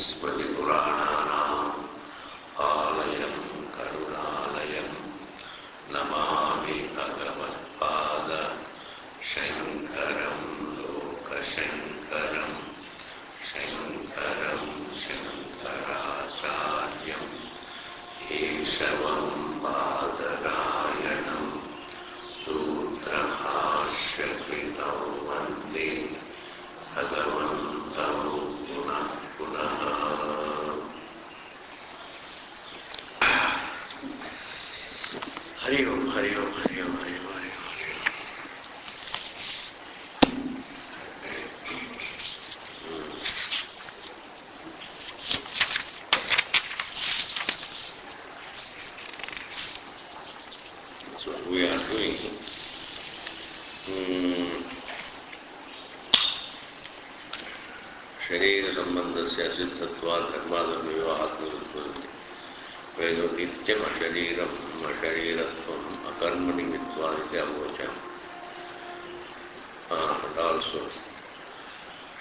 स्मृतिपुराणानाम् आलयं करुणालयं नमामि भगवत्पाद शङ्करं लोकशङ्करं शङ्करं शङ्कराचार्यं केशवं बादरायणं सूत्रभाष्यकृतौ वन्दे भगवन्तौ पुनः पुनः। हरि ओम हरि ओम हरि ओम हरि ओम हरि ओम हरि ओम। That's what we are doing. शरीर संबंधस्य सिद्धत्वात् धर्माधर्मविवाहात्मविरोधि वेदो नित्यम् अशरीरम् अशरीरत्वम् अकर्मनिमित्त्वादिति अवोचम्. And also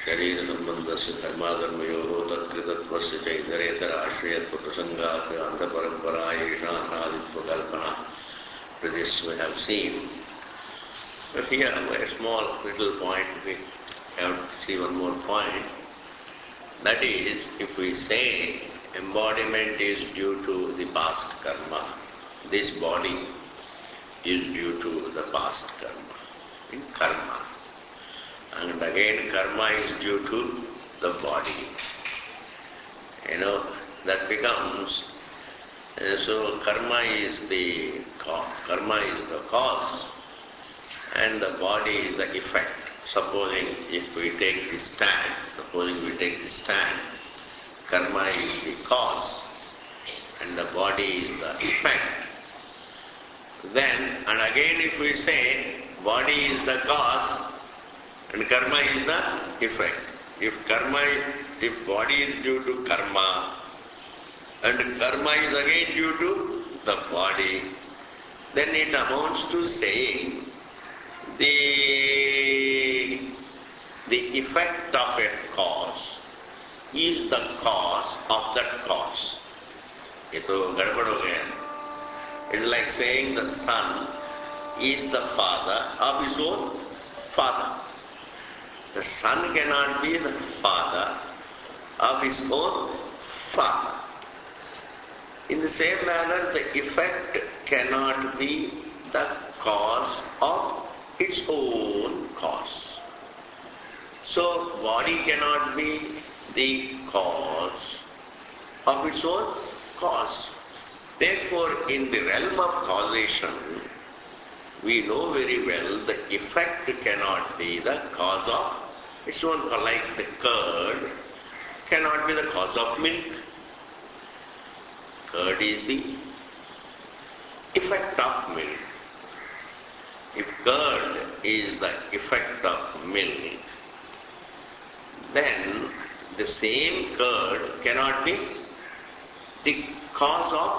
शरीर संबंधस्य धर्माधर्मयोः तत्कृतत्वस्य च इतरेतर आश्रयत्वप्रसङ्गात् अन्धपरम्परा एषा अनादित्वकल्पना. This we have seen. But here a small little point, we have to see one more point. That is, if we say embodiment is due to the past karma, this body is due to the past karma, in karma. And again karma is due to the body. That becomes, so karma is the cause and the body is the effect. Supposing we take this stand, karma is the cause and the body is the effect. Then, and again if we say body is the cause and karma is the effect. If body is due to karma and karma is again due to the body, then it amounts to saying the effect of a cause is the cause of that cause. It's like saying the son is the father of his own father. The son cannot be the father of his own father. In the same manner, the effect cannot be the cause of its own cause. So, body cannot be the cause of its own cause. Therefore, in the realm of causation, we know very well the effect cannot be the cause of its own cause. Like the curd cannot be the cause of milk. Curd is the effect of milk. If curd is the effect of milk, then the same curd cannot be the cause of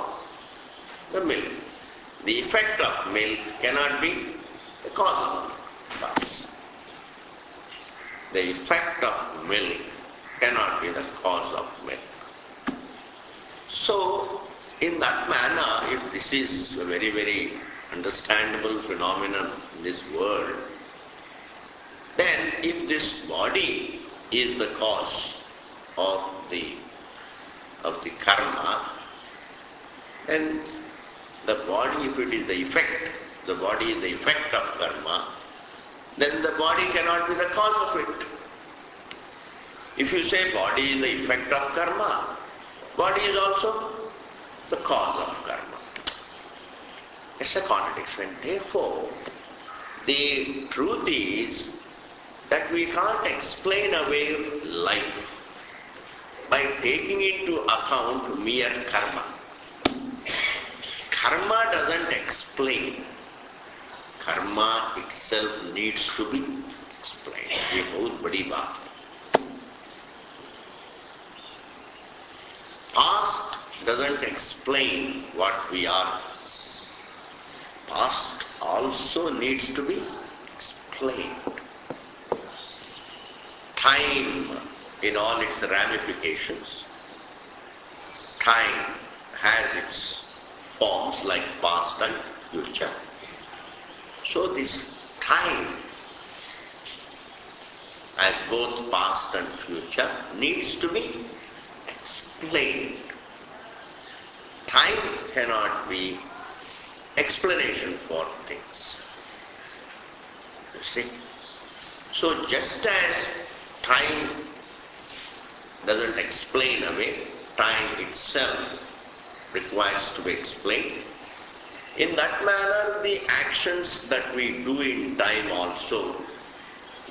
the milk. The effect of milk cannot be the cause of milk. Thus, the effect of milk cannot be the cause of milk. So, in that manner, if this is a very, very understandable phenomenon in this world, then if this body is the cause of the karma, then the body, if it is the effect, the body is the effect of karma, then the body cannot be the cause of it. If you say body is the effect of karma, body is also the cause of karma. It's a contradiction. Therefore, the truth is that we can't explain away life by taking into account mere karma. Karma doesn't explain. Karma itself needs to be explained. ये बहुत बड़ी बात है. Past doesn't explain what we are. Past also needs to be explained. Time in all its ramifications. Time has its forms like past and future. So this time, as both past and future, needs to be explained. Time cannot be explanation for things. You see? So just as time doesn't explain away, time itself requires to be explained. In that manner, the actions that we do in time also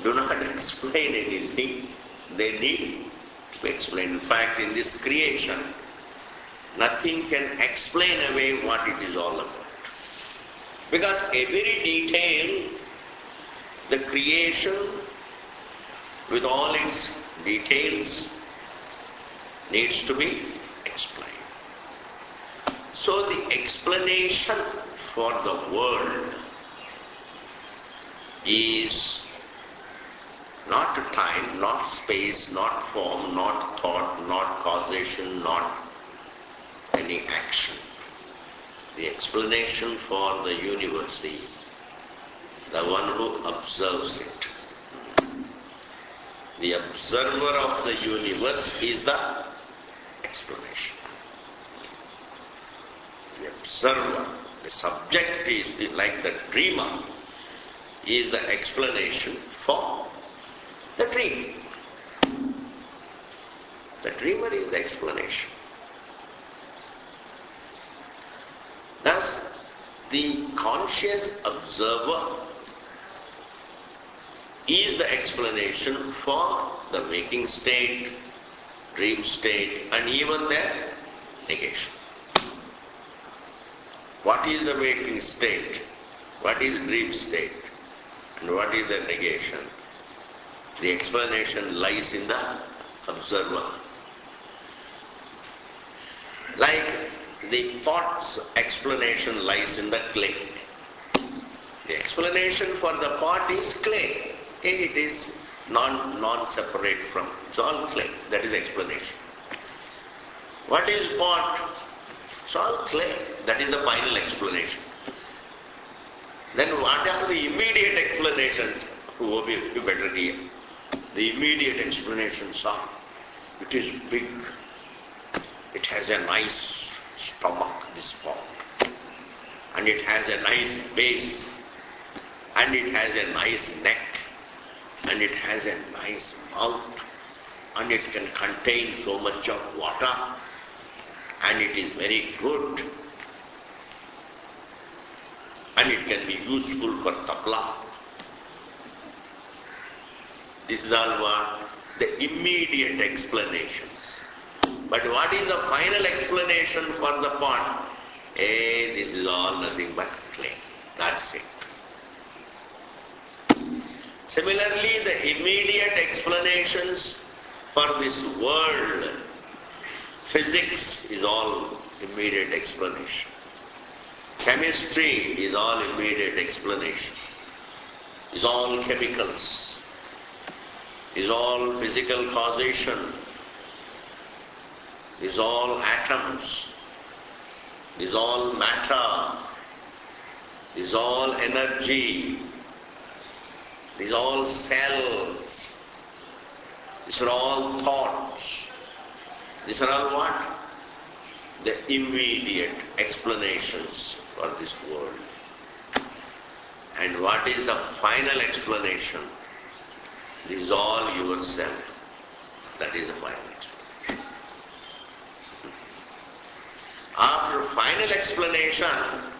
do not explain anything. They need to be explained. In fact, in this creation, nothing can explain away what it is all about. Because every detail, the creation with all its details needs to be explained. So the explanation for the world is not time, not space, not form, not thought, not causation, not any action. The explanation for the universe is the one who observes it. The observer of the universe is the explanation. The observer, the subject is like the dreamer, is the explanation for the dream. The dreamer is the explanation. Thus, the conscious observer is the explanation for the waking state, dream state, and even their negation. What is the waking state? What is dream state? And what is the negation? The explanation lies in the observer. Like the pot's explanation lies in the clay. The explanation for the pot is clay. It is non-separate from, it's all clay. That is explanation. What is pot? It's all clay. That is the final explanation. Then what are the immediate explanations? You better hear. The immediate explanations are, it is big. It has a nice stomach, this pot. And it has a nice base. And it has a nice neck. And it has a nice mouth. And it can contain so much of water. And it is very good. And it can be useful for tabla. This is all what? The immediate explanations. But what is the final explanation for the pot? This is all nothing but clay. That's it. Similarly, the immediate explanations for this world, physics is all immediate explanation. Chemistry is all immediate explanation. Is all chemicals. Is all physical causation. Is all atoms. Is all matter. Is all energy. These are all cells. These are all thoughts. These are all what? The immediate explanations for this world. And what is the final explanation? This is all yourself. That is the final explanation. After final explanation,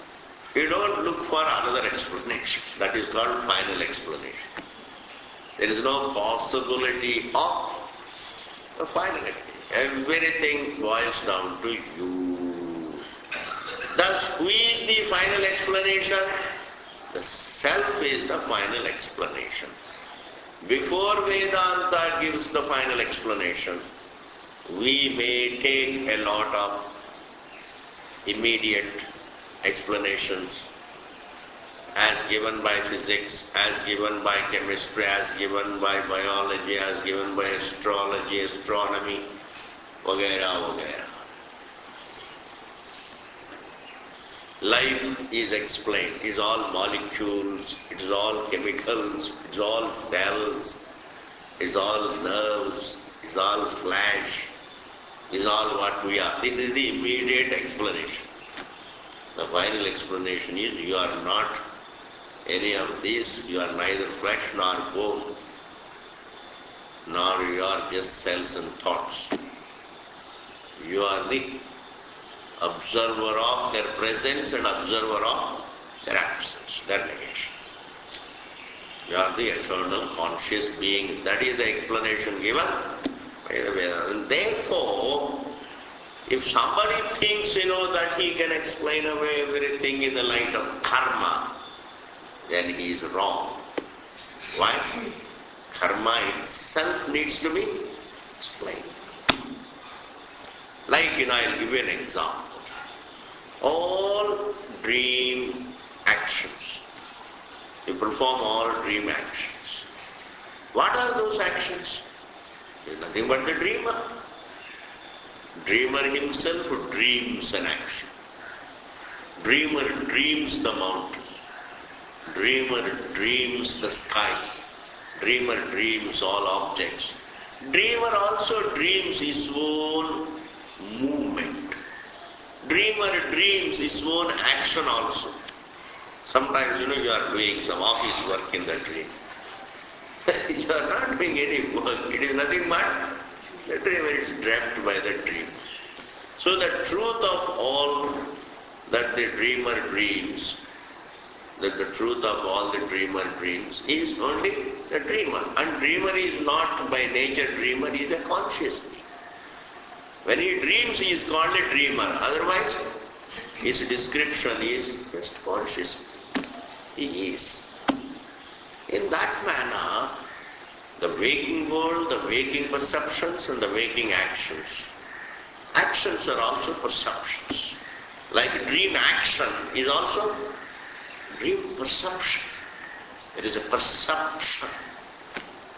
you don't look for another explanation. That is called final explanation. There is no possibility of a final explanation. Everything boils down to you. Thus, who is the final explanation? The self is the final explanation. Before Vedanta gives the final explanation, we may take a lot of immediate explanations as given by physics, as given by chemistry, as given by biology, as given by astrology, astronomy, वगैरह वगैरह. Life is explained. It is all molecules, it is all chemicals, it is all cells, it is all nerves, it is all flesh, it is all what we are. This is the immediate explanation. The final explanation is you are not any of these, you are neither flesh nor bone, nor you are just cells and thoughts. You are the observer of their presence and observer of their absence, their negation. You are the eternal conscious being. That is the explanation given by the Vedas. And therefore, if somebody thinks, that he can explain away everything in the light of karma, then he is wrong. Why? Karma itself needs to be explained. Like, I'll give you an example. All dream actions. You perform all dream actions. What are those actions? It is nothing but the dreamer. Dreamer himself dreams an action. Dreamer dreams the mountain. Dreamer dreams the sky. Dreamer dreams all objects. Dreamer also dreams his own movement. Dreamer dreams his own action also. Sometimes, you are doing some office work in the dream. You are not doing any work. It is nothing but the dreamer is dreamt by the dream. So the truth of all that the dreamer dreams, that the truth of all the dreamer dreams is only the dreamer. And dreamer is not by nature dreamer, he is a conscious being. When he dreams, he is called a dreamer. Otherwise, his description is just conscious. He is. In that manner, the waking world, the waking perceptions and the waking actions. Actions are also perceptions. Like dream action is also dream perception. There is a perception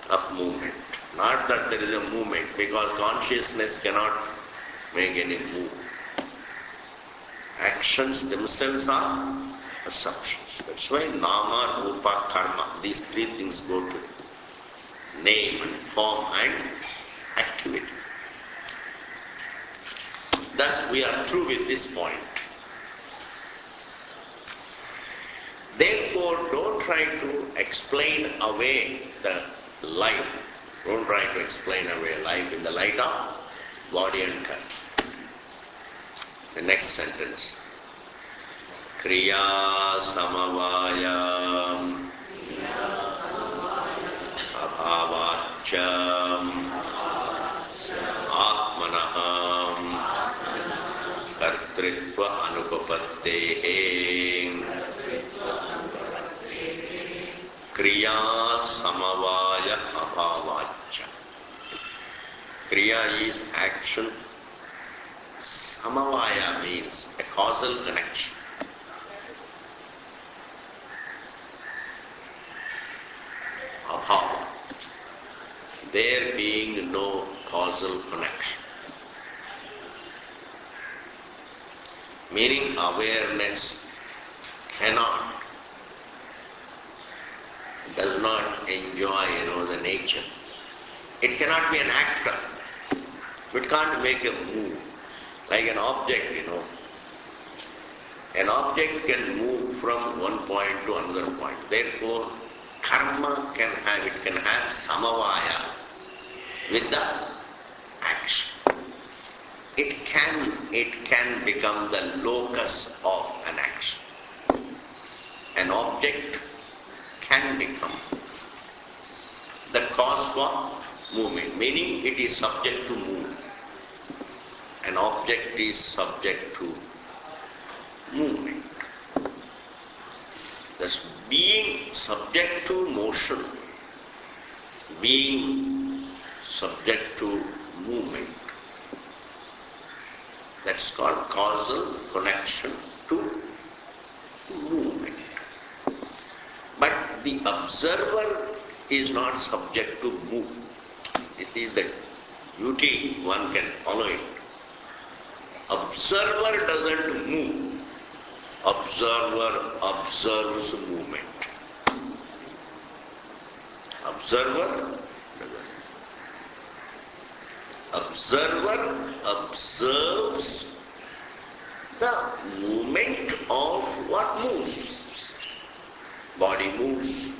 of movement. Not that there is a movement, because consciousness cannot make any move. Actions themselves are perceptions. That's why nama, rupa, karma, these three things go to name and form and activity. Thus we are through with this point. Therefore, don't try to explain away the life. Don't try to explain away life in the light of body and touch. The next sentence. Kriya samavaya abhavacham atmanaham kartritva anupapattehe kriya samavaya abhavacha. Kriya is action. Samavaya means a causal connection. Abhava. There being no causal connection. Meaning awareness does not enjoy, the nature. It cannot be an actor. It can't make a move. Like an object, An object can move from one point to another point. Therefore, karma can have samavaya with the action. It can become the locus of an action. An object can become the cause for movement, meaning it is subject to move. An object is subject to movement. Thus, being subject to motion, being subject to movement, that's called causal connection to movement. the observer is not subject to move. This is the beauty, one can follow it. Observer doesn't move. Observer observes movement. Observer doesn't. Observer observes the movement of what moves. Body moves,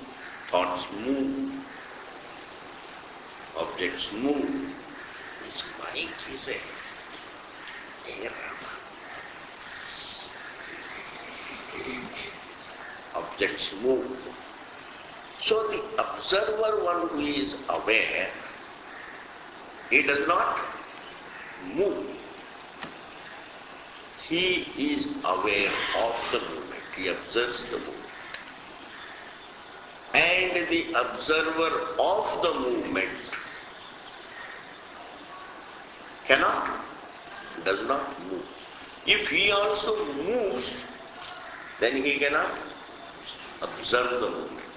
thoughts move, objects move. This mind is a error. Objects move. So the observer, one who is aware, he does not move. He is aware of the movement. He observes the movement. And the observer of the movement does not move. If he also moves, then he cannot observe the movement.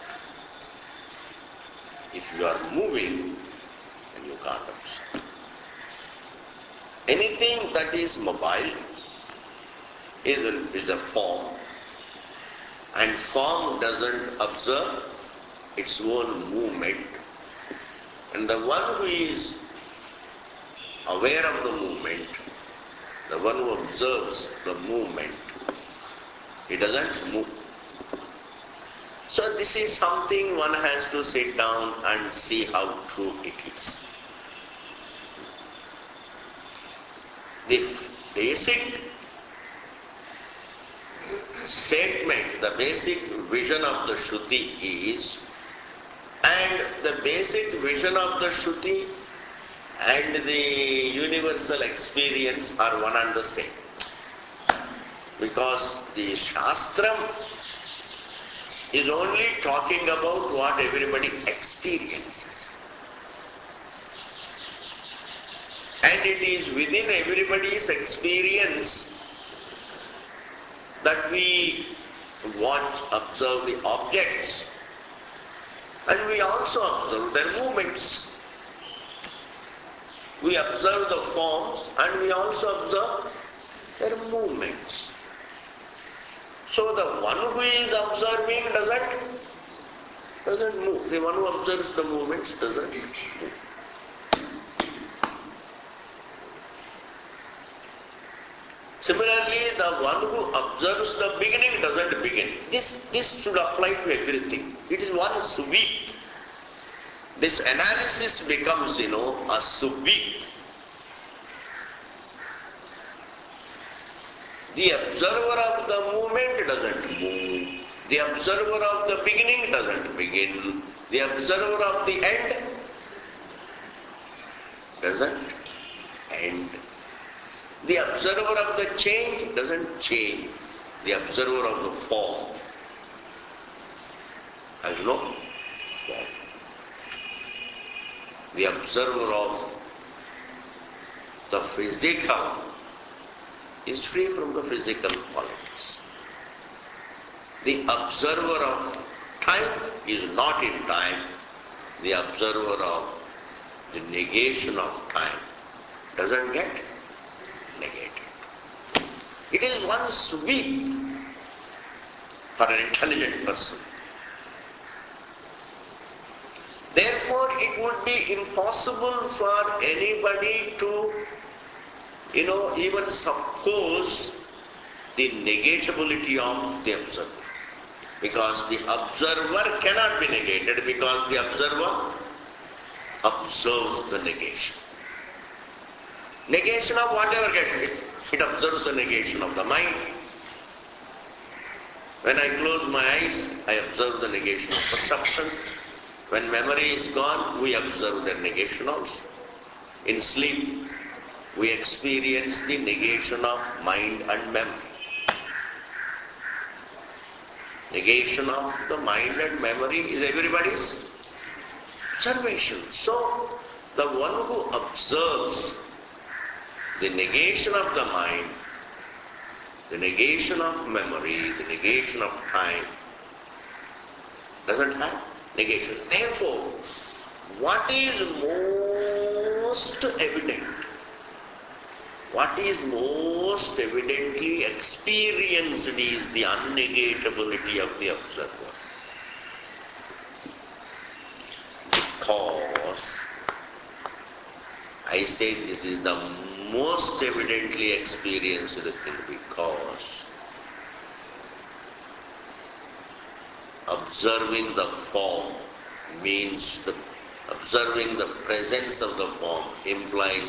If you are moving, then you can't observe. Anything that is mobile is a form, and form doesn't observe its own movement. And the one who is aware of the movement, the one who observes the movement, he doesn't move. So this is something one has to sit down and see how true it is. The basic statement, the basic vision of the Shruti is, and the basic vision of the Shruti and the universal experience are one and the same. Because the Shastram is only talking about what everybody experiences. And it is within everybody's experience that we watch, observe the objects, and we also observe their movements. We observe the forms and we also observe their movements. So the one who is observing doesn't move. The one who observes the movements doesn't move. Similarly, the one who observes the beginning doesn't begin. This should apply to everything. It is one sweep. This analysis becomes, a sweep. The observer of the movement doesn't move. The observer of the beginning doesn't begin. The observer of the end doesn't end. The observer of the change doesn't change. The observer of the form has no form. The observer of the physical is free from the physical qualities. The observer of time is not in time. The observer of the negation of time doesn't get negated. It is one sweep for an intelligent person. Therefore, it would be impossible for anybody to, even suppose the negatability of the observer. Because the observer cannot be negated, because the observer observes the negation. Negation of whatever gets it observes the negation of the mind. When I close my eyes, I observe the negation of perception. When memory is gone, we observe their negation also. In sleep, we experience the negation of mind and memory. Negation of the mind and memory is everybody's observation. So, the one who observes the negation of the mind, the negation of memory, the negation of time, Doesn't have negation. Therefore, what is most evident? What is most evidently experienced is the unnegatability of the observer. Because I say this is the most evidently experienced thing, because observing the form means observing the presence of the form implies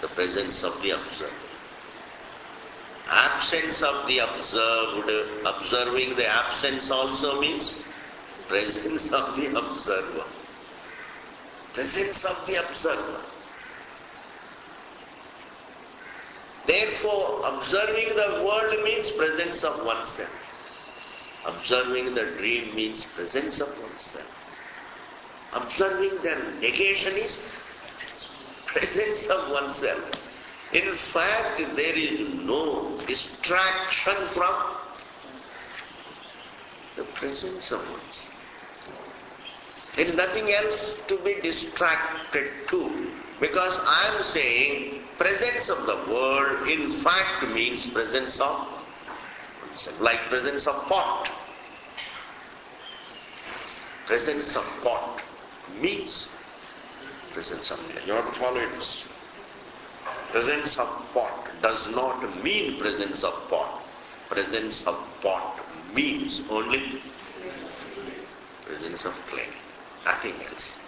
the presence of the observer. Absence of the observed, observing the absence also means presence of the observer. Presence of the observer. Therefore, observing the world means presence of oneself. Observing the dream means presence of oneself. Observing the negation is presence of oneself. In fact, there is no distraction from the presence of oneself. There is nothing else to be distracted to, because I am saying presence of the world in fact means presence of oneself, like presence of pot. Presence of pot means presence of clay. You have to follow it. Presence of pot does not mean presence of pot. Presence of pot means only presence of clay, nothing else.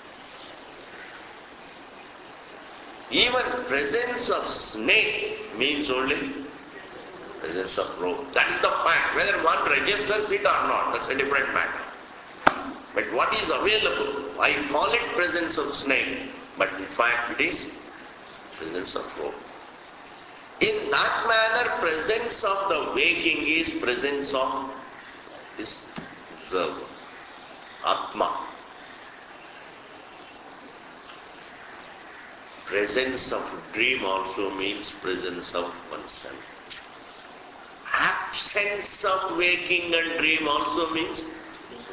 Even presence of snake means only presence of rope. That is the fact. Whether one registers it or not, that's a different matter. But what is available, I call it presence of snake, but in fact it is presence of rope. In that manner, presence of the waking is presence of this observer, Atma. Presence of dream also means presence of oneself. Absence of waking and dream also means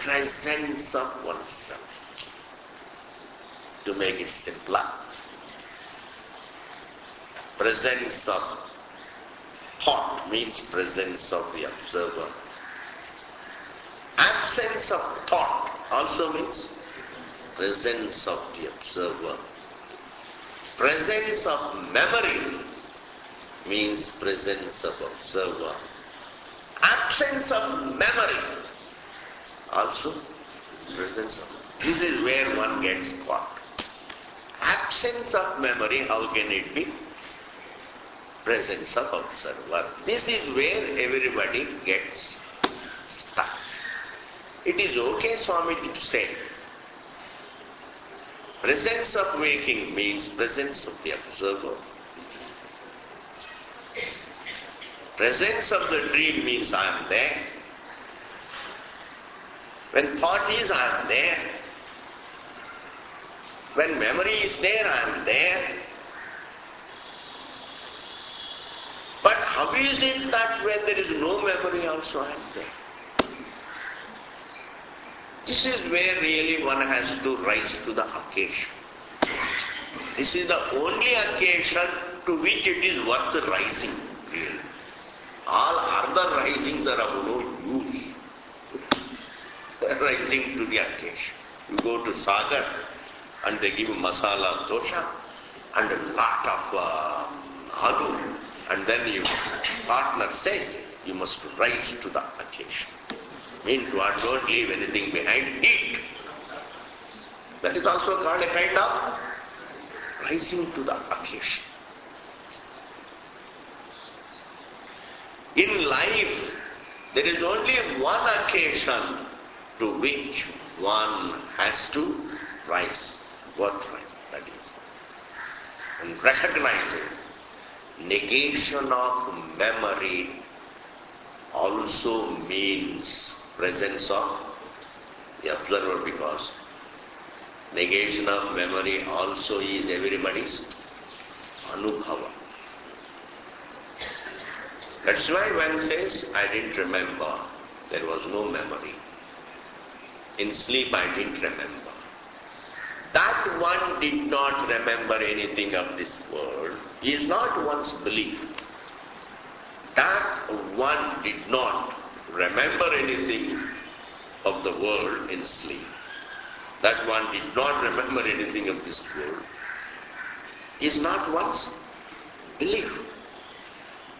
presence of oneself. To make it simpler, presence of thought means presence of the observer. Absence of thought also means presence of the observer. Presence of memory means presence of observer. Absence of memory also presence of. This is where one gets caught. Absence of memory, how can it be presence of observer? This is where everybody gets stuck. It is okay, Swami, to say presence of waking means presence of the observer. Presence of the dream means I am there. When thought is, I am there. When memory is there, I am there. But how is it that when there is no memory also I am there? This is where really one has to rise to the occasion. This is the only occasion to which it is worth rising, really. All other risings are of no use. Rising to the occasion. You go to Sagar and they give masala dosha and a lot of aloo, and then your partner says you must rise to the occasion. Means what? Don't leave anything behind, eat. That is also called a kind of rising to the occasion. In life, there is only one occasion to which one has to rise, birthright, that is. And recognize it. Negation of memory also means presence of the observer, because negation of memory also is everybody's anubhava. That's why one says, I didn't remember, there was no memory. in sleep I didn't remember. That one did not remember anything of this world is not one's belief. That one did not remember anything of the world in sleep. That one did not remember anything of this world is not one's belief.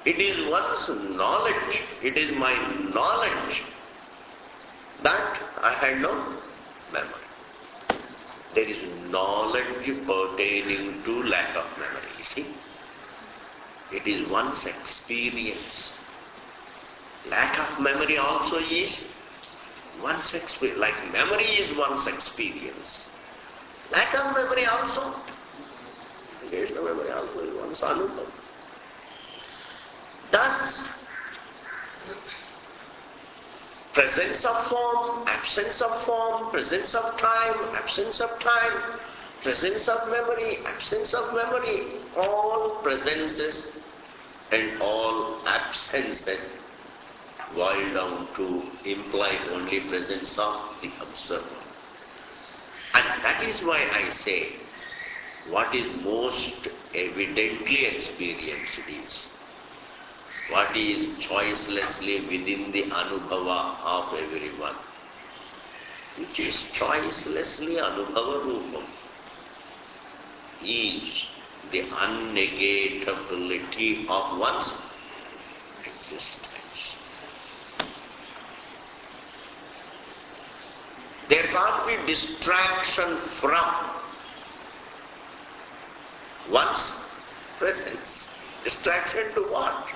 It is one's knowledge. It is my knowledge that I had no memory. There is knowledge pertaining to lack of memory, you see. It is one's experience. Lack of memory also is one's experience. Like memory is one's experience. Lack of memory also. There is no memory also is one's anubhav. Thus, presence of form, absence of form, presence of time, absence of time, presence of memory, absence of memory, all presences and all absences boil down to imply only presence of the observer. And that is why I say, what is most evidently experienced is what is choicelessly within the anubhava of everyone, which is choicelessly anubhava rupam, is the unnegatability of one's existence. There can't be distraction from one's presence. Distraction to what?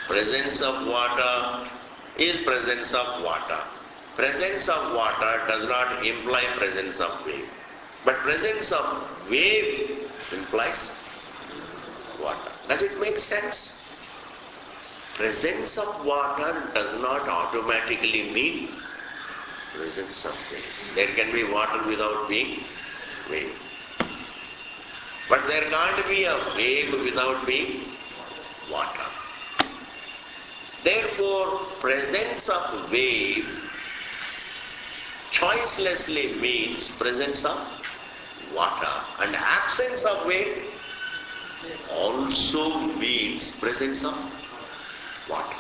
Presence of water is presence of water. Presence of water does not imply presence of wave. But presence of wave implies water. Does it make sense? Presence of water does not automatically mean presence of wave. There can be water without being wave. But there can't be a wave without being water. Therefore, presence of wave choicelessly means presence of water, and absence of wave also means presence of water.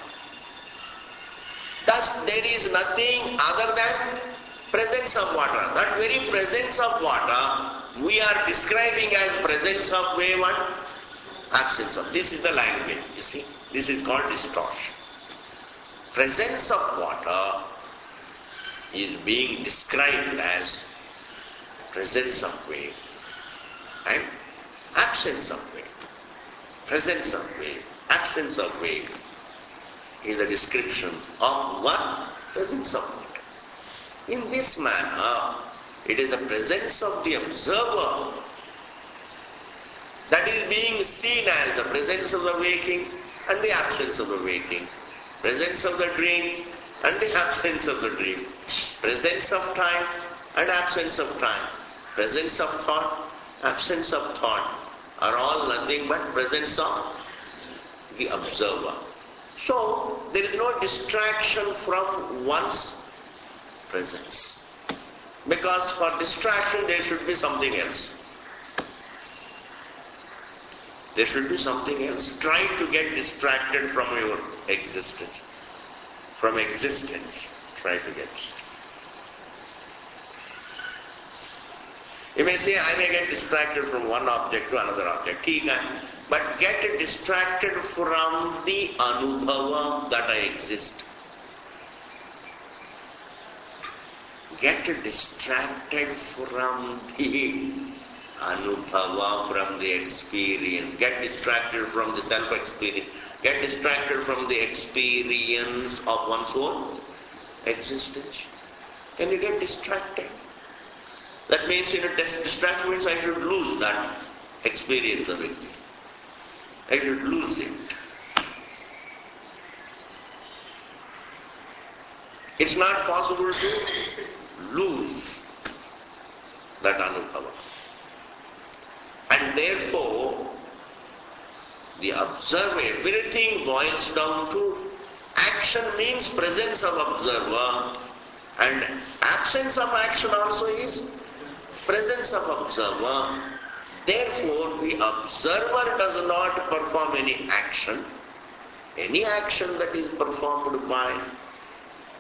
Thus, there is nothing other than presence of water. That very presence of water we are describing as presence of wave and absence of. This is the language, you see. This is called distortion. Presence of water is being described as presence of wave and absence of wave. Presence of wave, absence of wave is a description of one presence of water. In this manner, it is the presence of the observer that is being seen as the presence of the waking and the absence of the waking. Presence of the dream and the absence of the dream. Presence of time and absence of time. Presence of thought, absence of thought are all nothing but presence of the observer. So, there is no distraction from one's presence. Because for distraction there should be something else. There should be something else. Try to get distracted from your existence. From existence, try to get distracted. You may say, I may get distracted from one object to another object. But get distracted from the anubhava that I exist. Get distracted from the anubhava, from the experience. Get distracted from the self-experience. Get distracted from the experience of one's own existence. Can you get distracted? That means, distraction means I should lose that experience of existence. I should lose it. It's not possible to lose that anubhava. And therefore, the observer, everything boils down to action means presence of observer, and absence of action also is presence of observer. Therefore, the observer does not perform any action. Any action that is performed by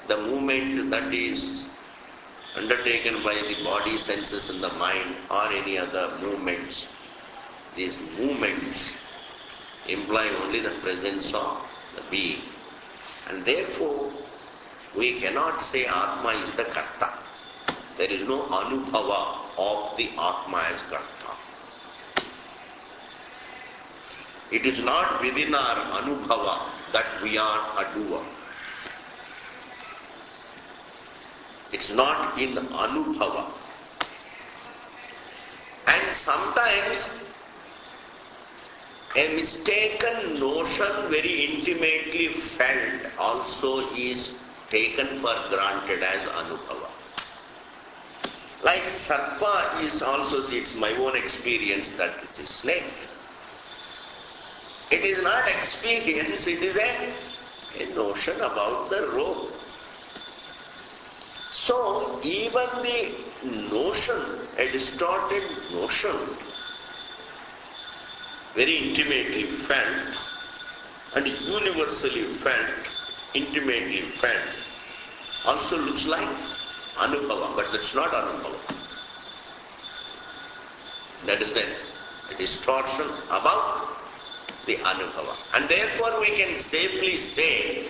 the movement that is undertaken by the body, senses and the mind, or any other movements, these movements imply only the presence of the being. And therefore, we cannot say Atma is the Karta. There is no Anubhava of the Atma as Karta. It is not within our Anubhava that we are a doer. It's not in Anubhava. And sometimes a mistaken notion very intimately felt also is taken for granted as Anubhava. Like Sarpa is also, it's my own experience that it's a snake. It is not experience, it is a notion about the rope. So, even the notion, a distorted notion, very intimately felt and universally felt, intimately felt, also looks like Anubhava, but that's not Anubhava. That is the distortion about the Anubhava. And therefore we can safely say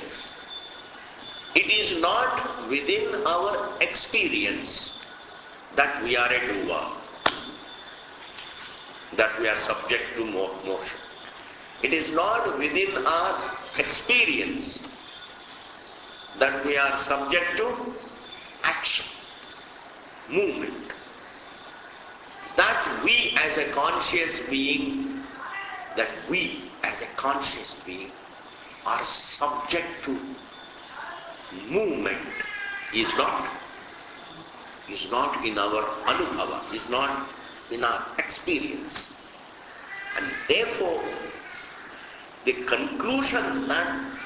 it is not within our experience that we are a doer, that we are subject to motion. It is not within our experience that we are subject to action, movement. That we as a conscious being, are subject to movement is not in our Anubhava, is not in our experience. And therefore, the conclusion that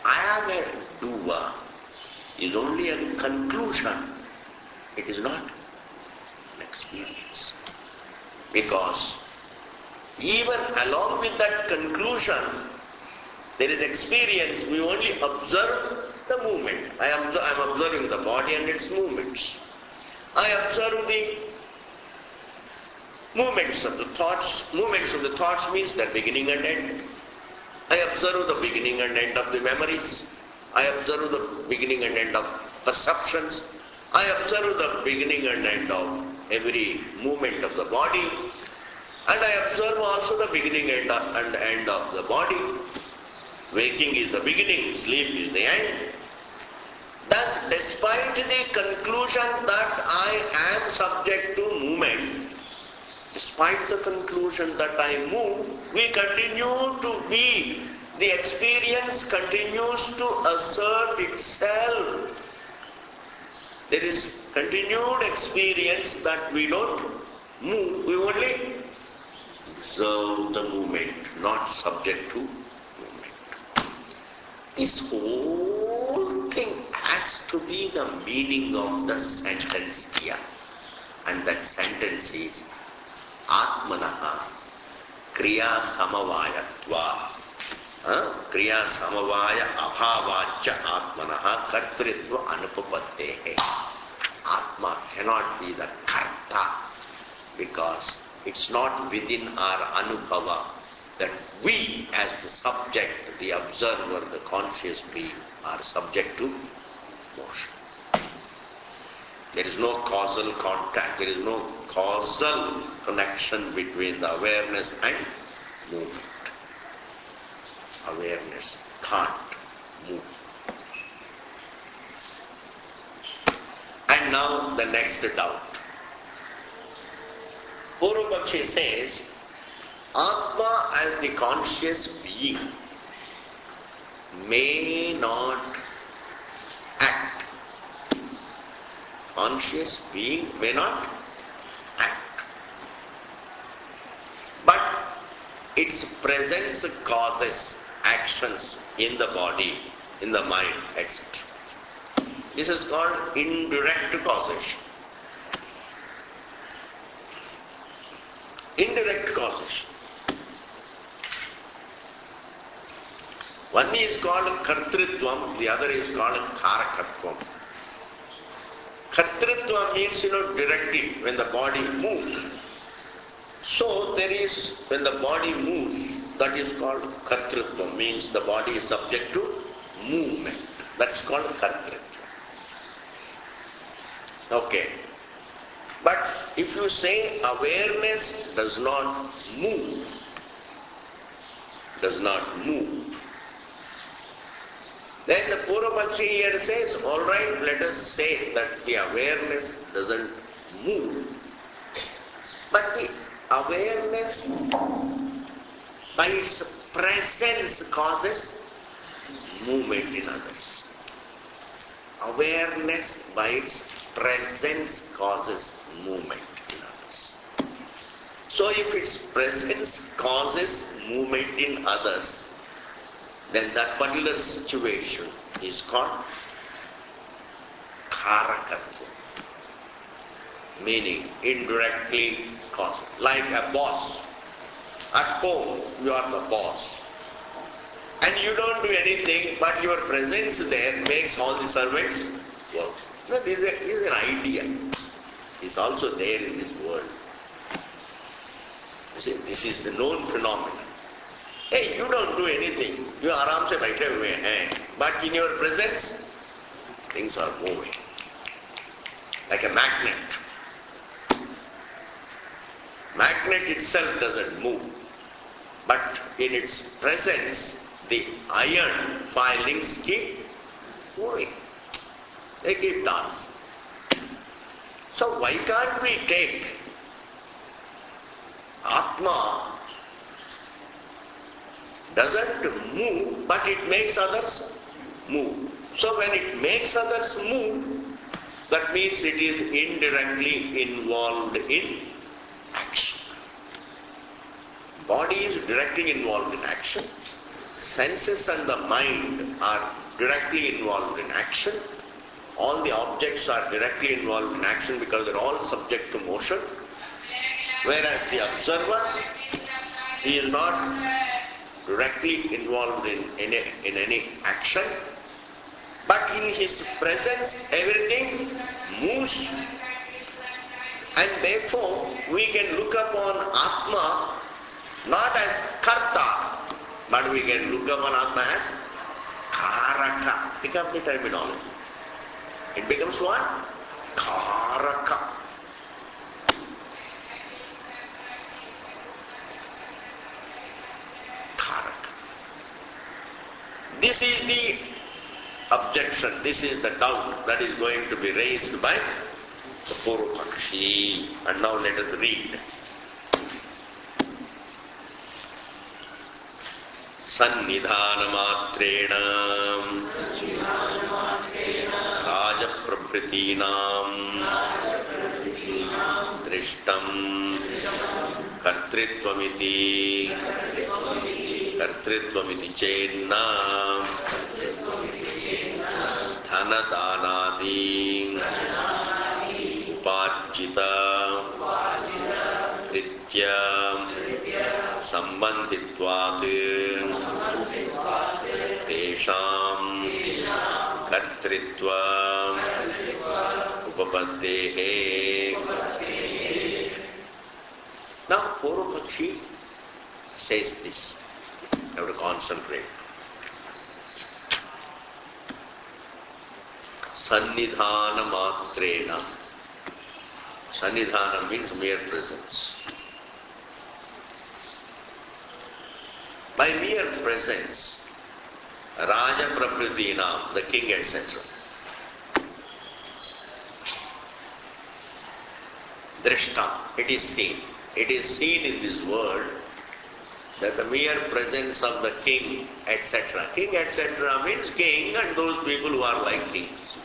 I am a doer is only a conclusion. It is not an experience. Because even along with that conclusion, there is experience. We only observe the movement. I am observing the body and its movements. I observe the movements of the thoughts. Movements of the thoughts means their beginning and end. I observe the beginning and end of the memories. I observe the beginning and end of perceptions. I observe the beginning and end of every movement of the body. And I observe also the beginning and end of the body. Waking is the beginning, sleep is the end. Thus, despite the conclusion that I am subject to movement, despite the conclusion that I move, we continue to be, the experience continues to assert itself. There is continued experience that we don't move, we only observe the movement, not subject to movement. This whole thing has to be the meaning of the sentence here. And that sentence is Atmanaha Kriya Samavayatva Kriya Samavaya Abhavacha Atmanaha Kartritva Anupapattehe. Atma cannot be the Karta because it's not within our Anubhava that we as the subject, the observer, the conscious being are subject to motion. There is no causal contact, there is no causal connection between the awareness and movement. Awareness can't move. And now the next doubt. Purvapakshi says, Atma as the conscious being may not act. Conscious being may not act. But its presence causes actions in the body, in the mind, etc. This is called indirect causation. Indirect causation. One is called kartritvam, the other is called karakatvam. Kartritva means, directly, when the body moves. So there is, when the body moves, that is called kartritva, means the body is subject to movement. That's called kartritva. Okay. But if you say awareness does not move, then the Purvapakshi here says, all right, let us say that the awareness doesn't move. But the awareness by its presence causes movement in others. Awareness by its presence causes movement in others. So if its presence causes movement in others, then that particular situation is called karakatva, meaning indirectly caused. Like a boss. At home, you are the boss. And you don't do anything, but your presence there makes all the servants work. No, this is an idea. It's also there in this world. You see, this is the known phenomenon. Hey, you don't do anything. You aram se baithe hue hain. But in your presence, things are moving. Like a magnet. Magnet itself doesn't move. But in its presence, the iron filings keep moving. They keep dancing. So why can't we take Atma doesn't move, but it makes others move. So when it makes others move, that means it is indirectly involved in action. Body is directly involved in action. Senses and the mind are directly involved in action. All the objects are directly involved in action because they are all subject to motion. Whereas the observer, he is not directly involved in any action, but in his presence everything moves, and therefore we can look upon Atma not as Karta, but we can look upon Atma as Karaka. Pick up the terminology. It becomes what? Karaka. This is the objection, this is the doubt that is going to be raised by the Purvapakshi. And now let us read. Sannidhana-matrena raja-prabhritinam drishtam kartritvamiti chenna dhanadhanadi upajita ritya sambandhitvat tesham kartritva upapaddehe. Now Purvapakshi says this. You have to concentrate. Sannidhana-matrena. Sannidhana means mere presence. By mere presence, Raja-prabhritinam, the king, etc. Drishtam, it is seen. It is seen in this world that the mere presence of the king, etc. King, etc. means king and those people who are like kings.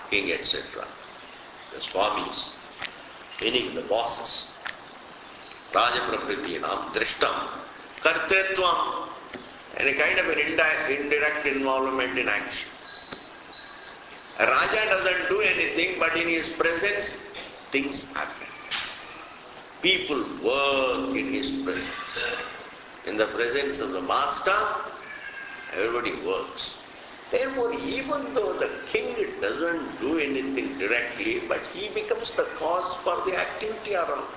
King, etc. The swamis, meaning the bosses. Raja-prabhritinam drishtam. kartritvam, and a kind of an indirect involvement in action. A Raja doesn't do anything, but in his presence, things happen. People work in his presence. In the presence of the master, everybody works. Therefore, even though the king doesn't do anything directly, but he becomes the cause for the activity around.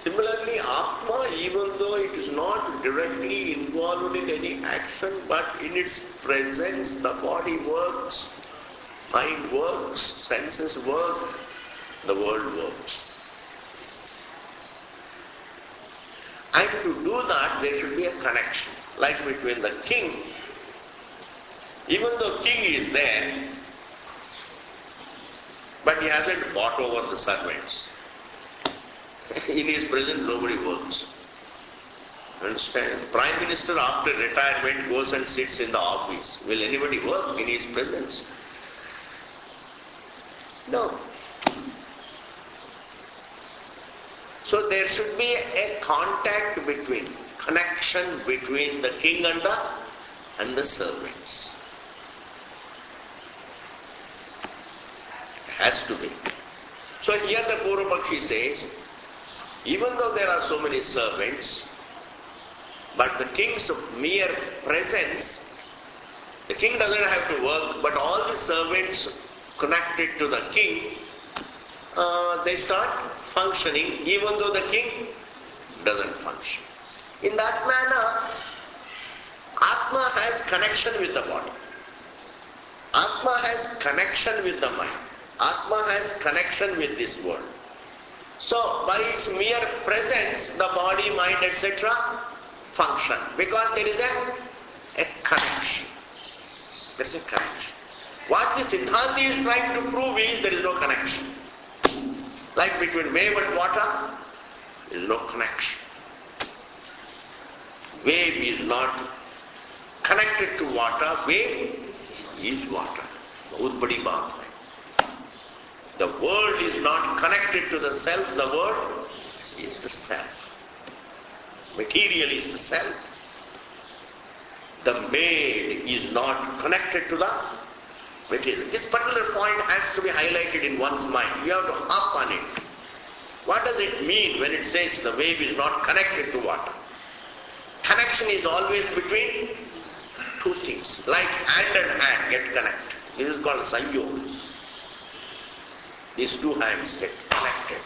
Similarly, Atma, even though it is not directly involved in any action, but in its presence, the body works, mind works, senses work, the world works. And to do that, there should be a connection, like between the king. Even though king is there, but he hasn't bought over the servants. In his presence, nobody works. Understand? Prime Minister after retirement goes and sits in the office. Will anybody work in his presence? No. So there should be a contact between, connection between the king and the servants. It has to be. So here the Purvapakshi says, even though there are so many servants, but the king's mere presence, the king doesn't have to work, but all the servants connected to the king, they start functioning even though the king doesn't function. In that manner, Atma has connection with the body. Atma has connection with the mind. Atma has connection with this world. So, by its mere presence, the body, mind, etc. function. Because there is a connection. There is a connection. What the Siddhanti is trying to prove is there is no connection. Like between wave and water, there is no connection. Wave is not connected to water, wave is water. Bahut badi baat hai. The world is not connected to the self, the world is the self. Material is the self. The maid is not connected to the material. This particular point has to be highlighted in one's mind. You have to harp on it. What does it mean when it says the wave is not connected to water? Connection is always between two things. Like hand and hand get connected. This is called sanyoga. These two hands get connected.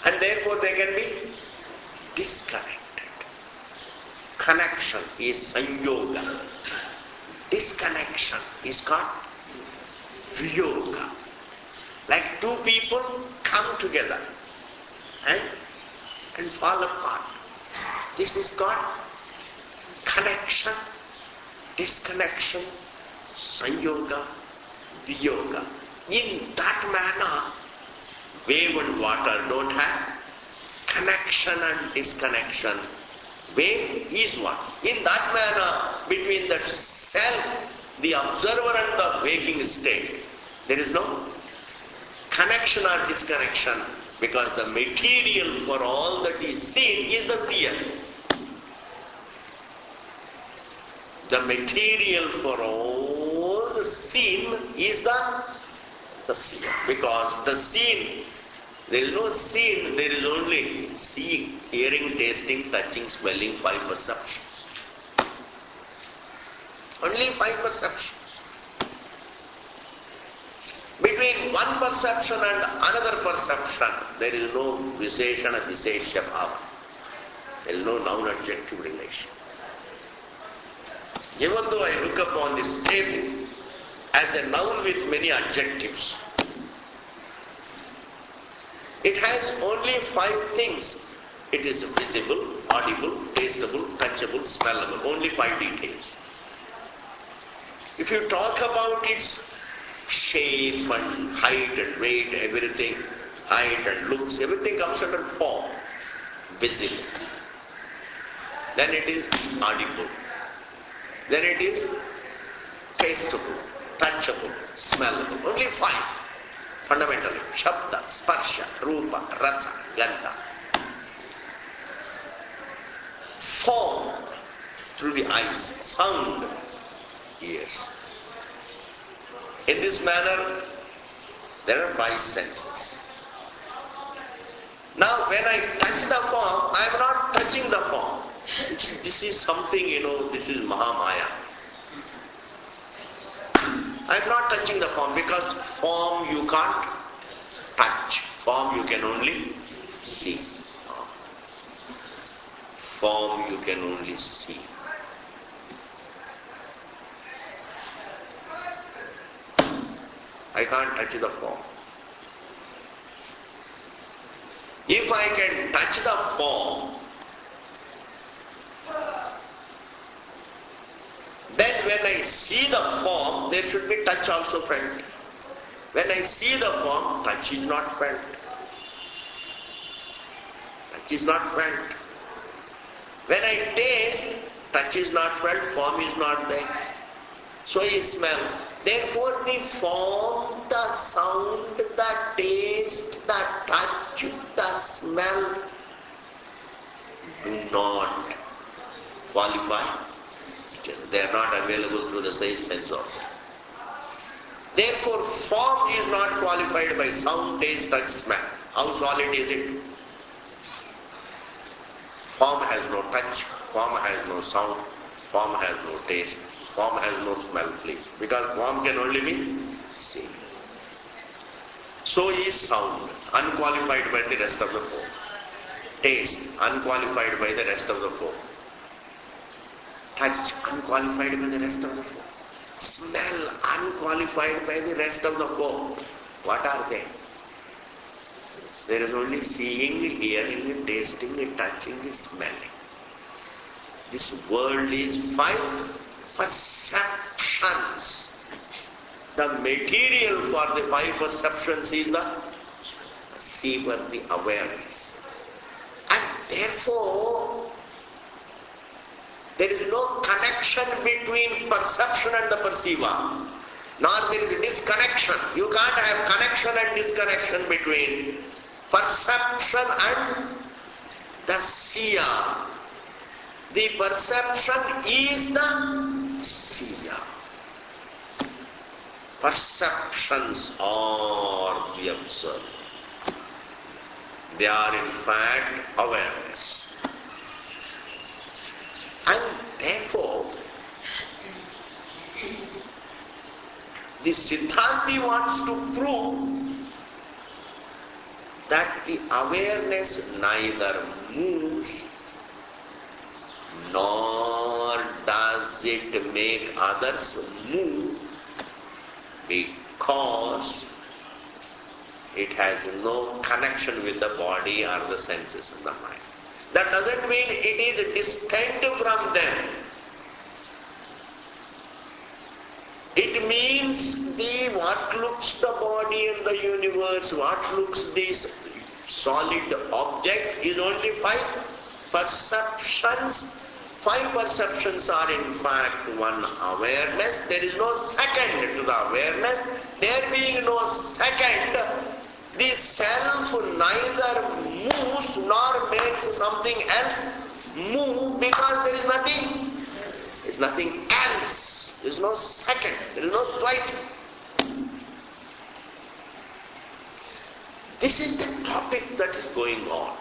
And therefore they can be disconnected. Connection is sanyoga. Disconnection is called viyoga. Like two people come together and fall apart. This is called connection, disconnection, sanyoga, viyoga. In that manner, wave and water don't have connection and disconnection. Wave is one. In that manner, between the self, the observer and the waking state, there is no connection or disconnection, because the material for all that is seen is the seer. The material for all the seen is the seer. Because the seen, there is no seen, there is only seeing, hearing, tasting, touching, smelling, five perceptions. Only five perceptions. Between one perception and another perception, there is no Visheshana Vishesha Bhava. There is no noun-adjective relation. Even though I look upon this table as a noun with many adjectives, it has only five things. It is visible, audible, tasteable, touchable, smellable. Only five details. If you talk about its shape and height and weight, everything, height and looks, everything comes under form, visible. Then it is audible. Then it is tasteable, touchable, smellable. Only five, fundamentally. Shabda, Sparsha, Rupa, Rasa, Gandha. form through the eyes, sound, ears. In this manner, there are 5 senses. Now, when I touch the form, I am not touching the form. This is something, this is Mahamaya. I am not touching the form because form you can't touch. Form you can only see. Form you can only see. I can't touch the form. If I can touch the form, then when I see the form, there should be touch also felt. When I see the form, touch is not felt. Touch is not felt. When I taste, touch is not felt, form is not there. So is smell. Therefore the form, the sound, the taste, the touch, the smell do not qualify. They are not available through the same sense organ. Therefore form is not qualified by sound, taste, touch, smell. How solid is it? Form has no touch, form has no sound, form has no taste, form has no smell, please. Because form can only be seen. So is sound, unqualified by the rest of the four. Taste, unqualified by the rest of the four. Touch, unqualified by the rest of the four. Smell, unqualified by the rest of the four. What are they? There is only seeing, hearing, tasting, touching, smelling. This world is 5 perceptions. The material for the 5 perceptions is the perceiver, the awareness. And therefore, there is no connection between perception and the perceiver. Nor there is a disconnection. You can't have connection and disconnection between perception and the seer. The perception is the seer. Perceptions are the observer. They are in fact awareness. And therefore, the Siddhanti wants to prove that the awareness neither moves nor does it make others move because it has no connection with the body or the senses and the mind. That doesn't mean it is distinct from them. It means what looks the body and the universe, what looks this solid object is only 5 perceptions. 5 perceptions are in fact one awareness. There is no second to the awareness. There being no second, the self neither moves nor makes something else move because there is nothing. There is nothing else. There is no second. There is no twice. This is the topic that is going on.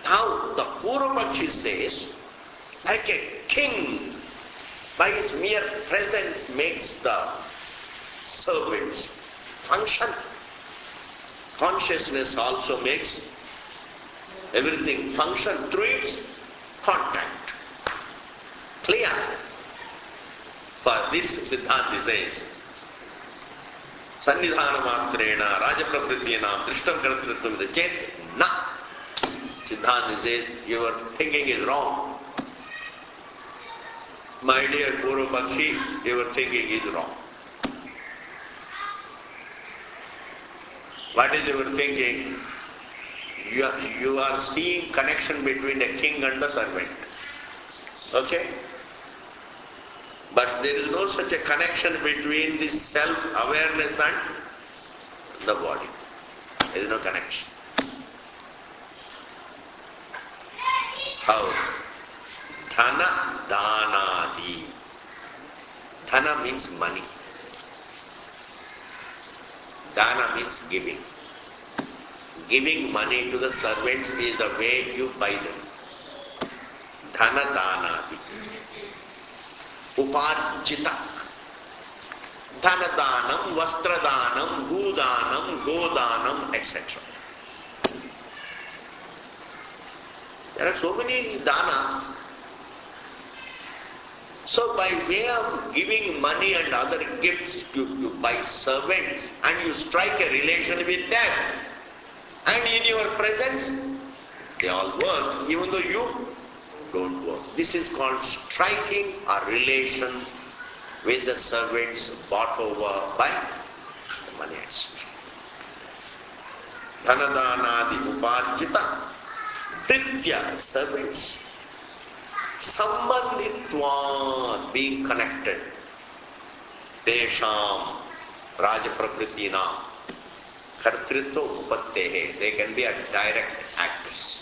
Now the Purvapakshi says, like a king by his mere presence makes the servants function. Consciousness also makes everything function through its contact. Clear? For this Siddhanti says, Sannidhana matrena rajapraprityena trishtam kartritvam vidachet na. Siddhanti says, your thinking is wrong. My dear Purvapakshi, your thinking is wrong. What is your thinking? You are seeing connection between a king and the servant. Okay? But there is no such a connection between the self-awareness and the body. There is no connection. How? Dhana Dhanadi. Dhana means money. Dana means giving. Giving money to the servants is the way you buy them. Dhana Dhanadi. Uparjita. Dhana Dhanam, Vastra Dhanam, Bhudanam, Godanam, etc. There are so many danas. So by way of giving money and other gifts you buy servants and you strike a relation with them, and in your presence they all work even though you don't work. This is called striking a relation with the servants bought over by the money exchange. Dhanadhanadi uparjita. Pritya, servants. Sambandhitva, being connected. Tesham, Rajaprakriti-nam, Kartritva upattehe, they can be a direct actors.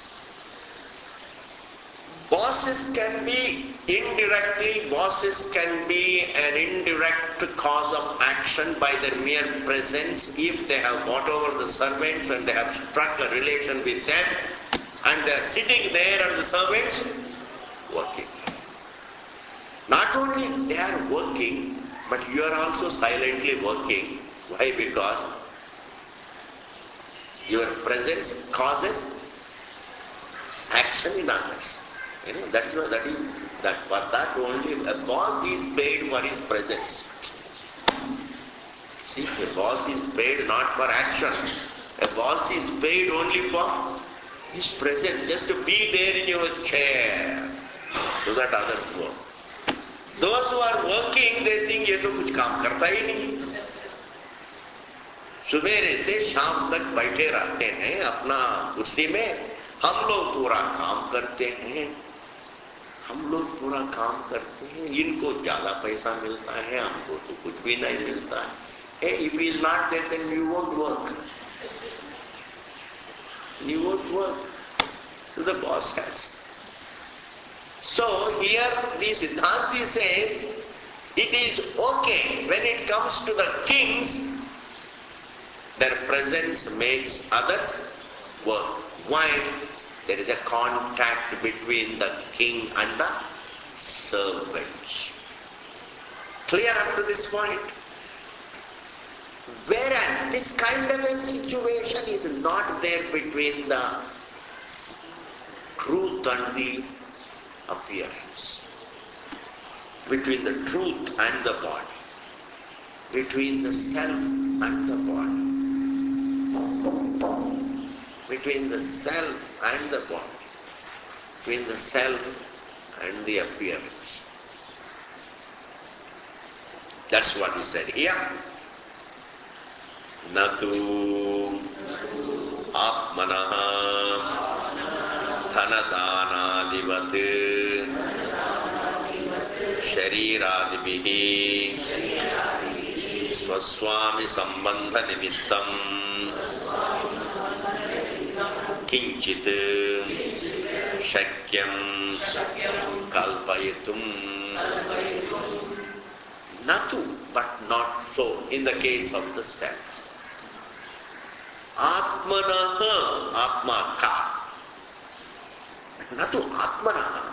Bosses can be indirectly, bosses can be an indirect cause of action by their mere presence if they have bought over the servants and they have struck a relation with them and they are sitting there and the servants working. Not only they are working, but you are also silently working. Why? Because your presence causes action in others. You know, for that only a boss is paid for his presence. See, a boss is paid not for action. A boss is paid only for his presence, just to be there in your chair, so that others work. Those who are working, they think ये तो कुछ काम करता ही नहीं. सुबेरे से शाम तक बैठे रहते हैं अपना कुर्सी में. हम लोग पूरा काम करते हैं. इनको ज्यादा पैसा मिलता है, हमको तो कुछ भी नहीं मिलता है. If he is not there, then you won't work. You won't work. So the boss has. So here the Siddhanti says, it is okay when it comes to the kings, their presence makes others work. Why? There is a contact between the king and the servants. Clear up to this point? Whereas this kind of a situation is not there between the truth and the appearance, between the truth and the body, between the self and the body, between the self and the body, between the self and the appearance. That's what he said here. Natu Atmanaha Dhanadhanadivat Shariradibihi Swaswami Sambandha Nimittam Kinchit Shakyam Kalpayatum. Natu, but not so in the case of the self. Atmanaha, Atma ka. Natu Atmanaha.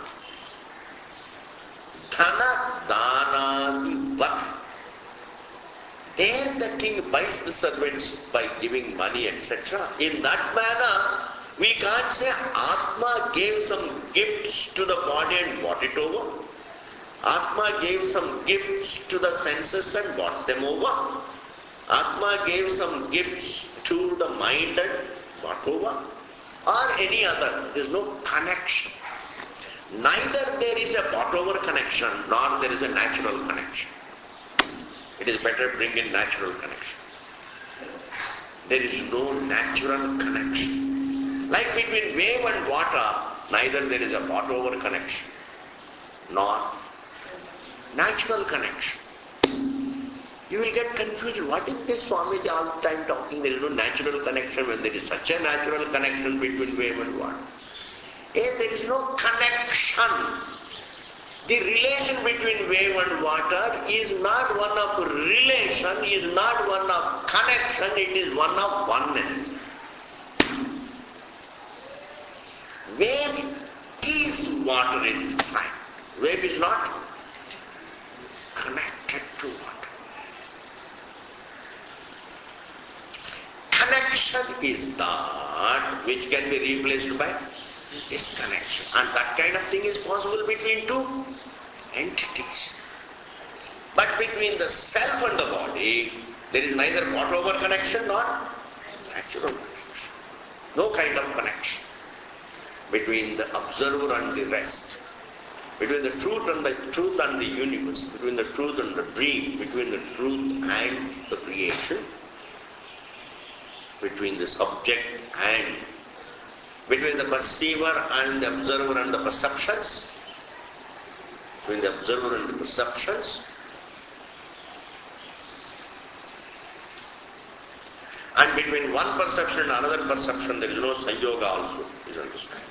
Dhana Dhanadi Vat. There the king buys the servants by giving money, etc. In that manner, we can't say Atma gave some gifts to the body and bought it over. Atma gave some gifts to the senses and bought them over. Atma gave some gifts to the mind and bought over. Or any other. There is no connection. Neither there is a bought over connection, nor there is a natural connection. It is better to bring in natural connection. There is no natural connection. Like between wave and water, neither there is a bought over connection, nor natural connection. You will get confused. What is this Swamiji all the time talking? There is no natural connection when there is such a natural connection between wave and water. There is no connection. The relation between wave and water is not one of relation, is not one of connection, it is one of oneness. Wave is water in fact. Wave is not connected to water. Connection is that which can be replaced by disconnection. And that kind of thing is possible between two entities. But between the self and the body, there is neither whatever connection nor natural connection. No kind of connection. Between the observer and the rest. Between the truth and the universe. Between the truth and the dream. Between the truth and the creation. Between the subject and between the perceiver and the observer and the perceptions, between the observer and the perceptions, and between one perception and another perception there is no sanyoga also, is understood.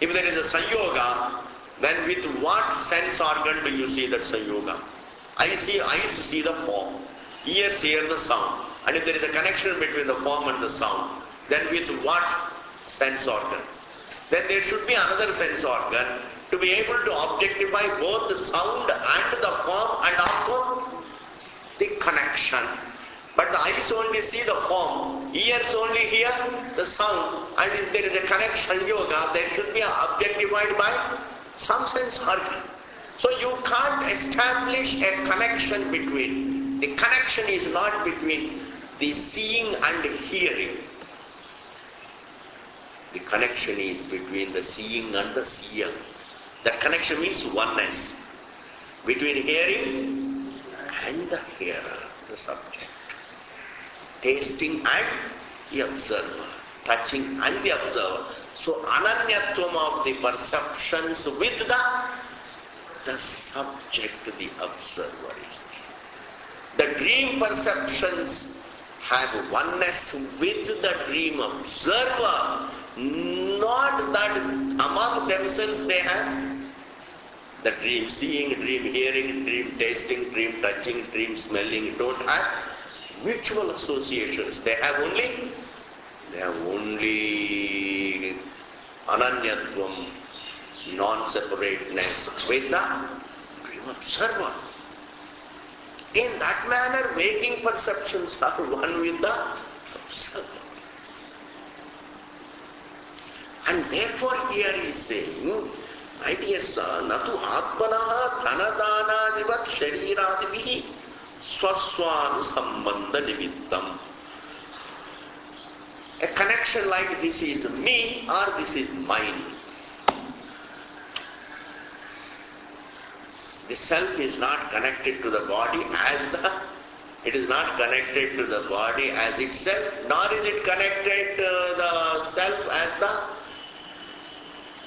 If there is a sanyoga, then with what sense organ do you see that sanyoga? Eyes see the form, ears hear the sound, and if there is a connection between the form and the sound, then with what sense organ? Then there should be another sense organ to be able to objectify both the sound and the form and also the connection. But the eyes only see the form, ears only hear the sound, and if there is a connection yoga, there should be objectified by some sense organ. So you can't establish a connection between. The connection is not between the seeing and the hearing. The connection is between the seeing and the seer. That connection means oneness. Between hearing and the hearer, the subject. Tasting and the observer. Touching and the observer. So ananyatvam of the perceptions with the subject, the observer is there. The dream perceptions have oneness with the dream observer. Not that among themselves they have the dream seeing, dream hearing, dream tasting, dream touching, dream smelling, don't have mutual associations. They have only ananyatvam, non-separateness with the dream observer. In that manner, waking perceptions are one with the observer. And therefore here he is saying, my dear son, natu atmanaha dhanadhanadivat shariradivihi swaswanu sambandha nimittam. A connection like this is me or this is mine. The self is not connected to the body it is not connected to the body as itself, nor is it connected to the self as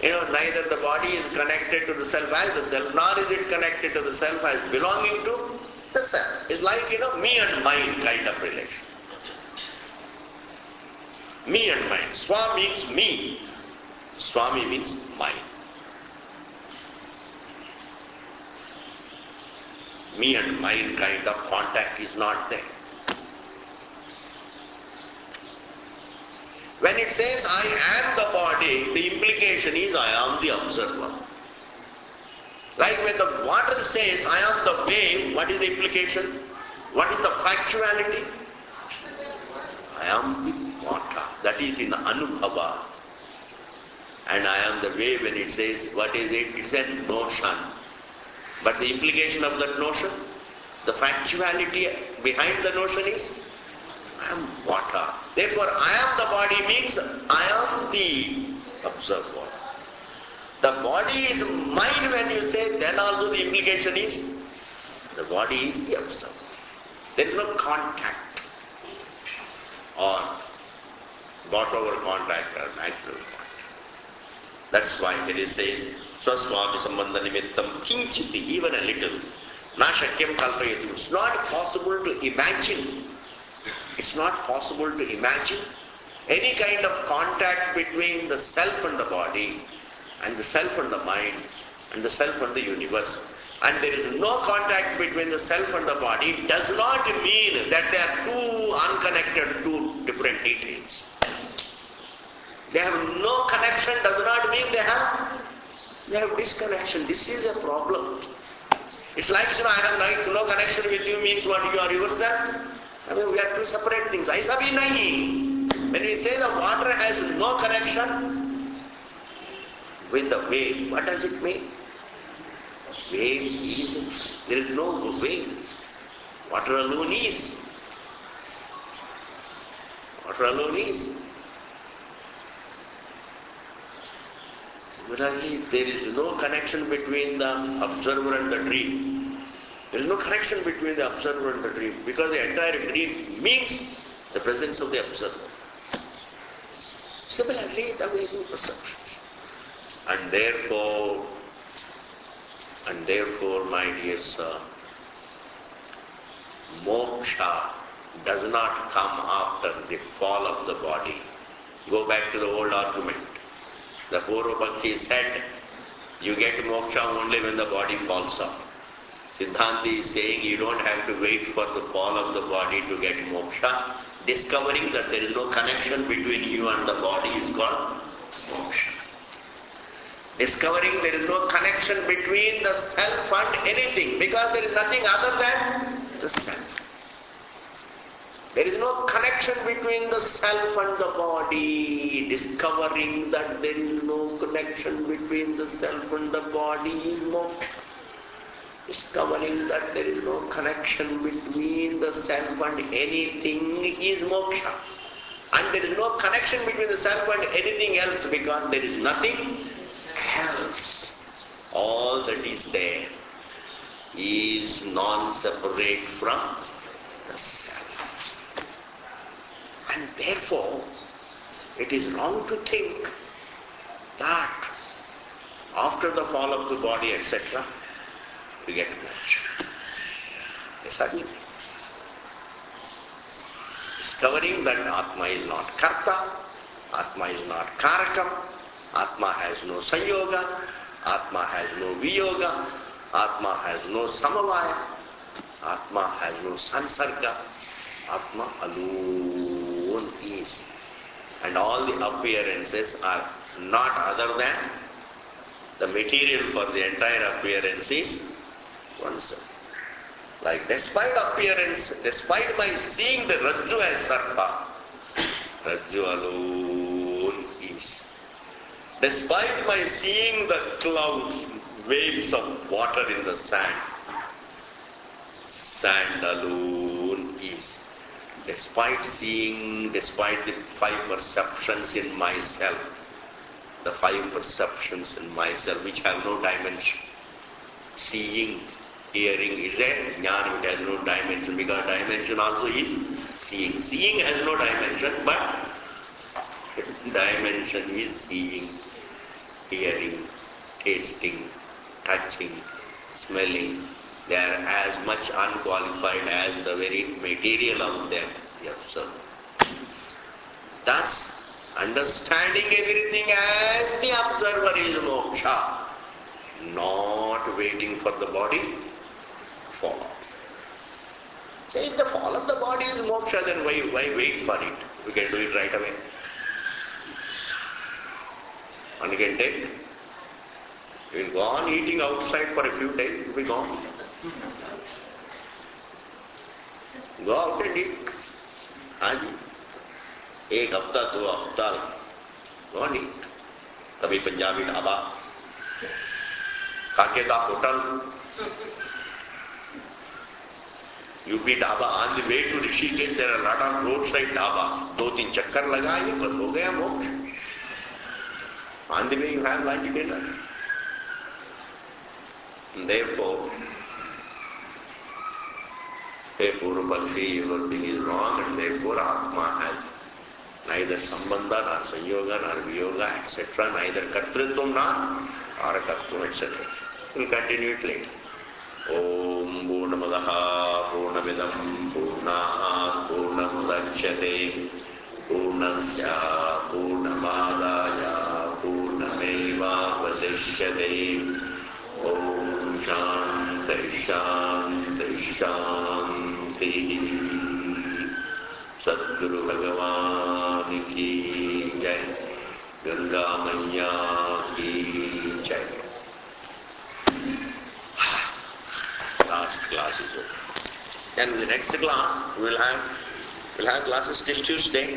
neither the body is connected to the self as the self, nor is it connected to the self as belonging to the self. It's like, me and mine kind of relation. Me and mine. Swa means me. Swami means mine. Me and mine kind of contact is not there. When it says I am the body, the implication is I am the observer. Like when the water says I am the wave, what is the implication? What is the factuality? I am the water. That is in Anubhava. And I am the wave when it says, what is it? It's a notion. But the implication of that notion, the factuality behind the notion is, I am water. Therefore, I am the body means I am the observer. The body is mine when you say, then also the implication is, the body is the observer. There is no contact or whatever contact or natural contact. That's why it says, Swaswami Sambandha Nimittam Kinchiti, even a little. Na Shakyam Kalpayati. It's not possible to imagine. It's not possible to imagine any kind of contact between the self and the body, and the self and the mind, and the self and the universe, and there is no contact between the self and the body, does not mean that they are two unconnected, two different details. They have no connection does not mean they have disconnection. This is a problem. It's like, I have no connection with you means what? You are yourself? I mean, we are two separate things. Aisa bhi nahi. When we say the water has no connection with the wave, what does it mean? Wave is, there is no wave. Water alone is. Water alone is. Similarly, there is no connection between the observer and the dream. There is no connection between the observer and the dream, because the entire dream means the presence of the observer. Similarly, the waking perception. And therefore, my dear sir, moksha does not come after the fall of the body. Go back to the old argument. The Purvapakshi said, you get moksha only when the body falls off. Siddhanti is saying you don't have to wait for the fall of the body to get moksha. Discovering that there is no connection between you and the body is called moksha. Discovering there is no connection between the self and anything, because there is nothing other than the self. There is no connection between the self and the body. Discovering that there is no connection between the self and the body is moksha. Discovering that there is no connection between the self and anything is moksha. And there is no connection between the self and anything else, because there is nothing else. All that is there is non-separate from the self. And therefore, it is wrong to think that after the fall of the body, etc., we get moksha. Yes, again. Discovering that Atma is not karta, Atma is not karakam, Atma has no sanyoga, Atma has no viyoga, Atma has no samavaya, Atma has no sansarga, Atma alone is. And all the appearances are not other than the material for the entire appearance is oneself. Like despite appearance, despite my seeing the Rajju as Sarpa, Rajju alone is. Despite my seeing the clouds, waves of water in the sand, sand alone is. Despite the five perceptions in myself, the five perceptions in myself which have no dimension. Seeing, hearing is a jnana, it has no dimension, because dimension also is seeing. Seeing has no dimension, but dimension is seeing, hearing, tasting, touching, smelling. They are as much unqualified as the very material of them, the observer. Thus, understanding everything as the observer is moksha, not waiting for the body to fall off. So if the fall of the body is moksha, then why wait for it? We can do it right away. One can take. We will go on eating outside for a few days, we will be gone. Go out and eat. Haan, एक हफ्ता, 2 हफ्ता, go and eat. कभी पंजाबी ढाबा, काकेता hotel, UP dhaba. On the way to Rishikesh, there are a lot of roadside dhaba. 2-3 चक्कर लगाए, बस हो गया मोक्ष. On the way you have lunch, dinner. Therefore, hey Purvapakshi, your thing is wrong, and therefore Atma has neither sambandha, nor sanyoga, nor viyoga, etc., neither kartritvam, nor karakatvam, etc. We'll continue it later. Om Purnamadaha Purnamidam Purnat Purnamudachyate पूर्णस्य पूर्णमादाय पूर्णमेवावशिष्यते। ओम शांति शांति शांति। सद्गुरु भगवान की जय, गंगा मैया की जय। Last class is over. Then the next class we'll have classes till Tuesday.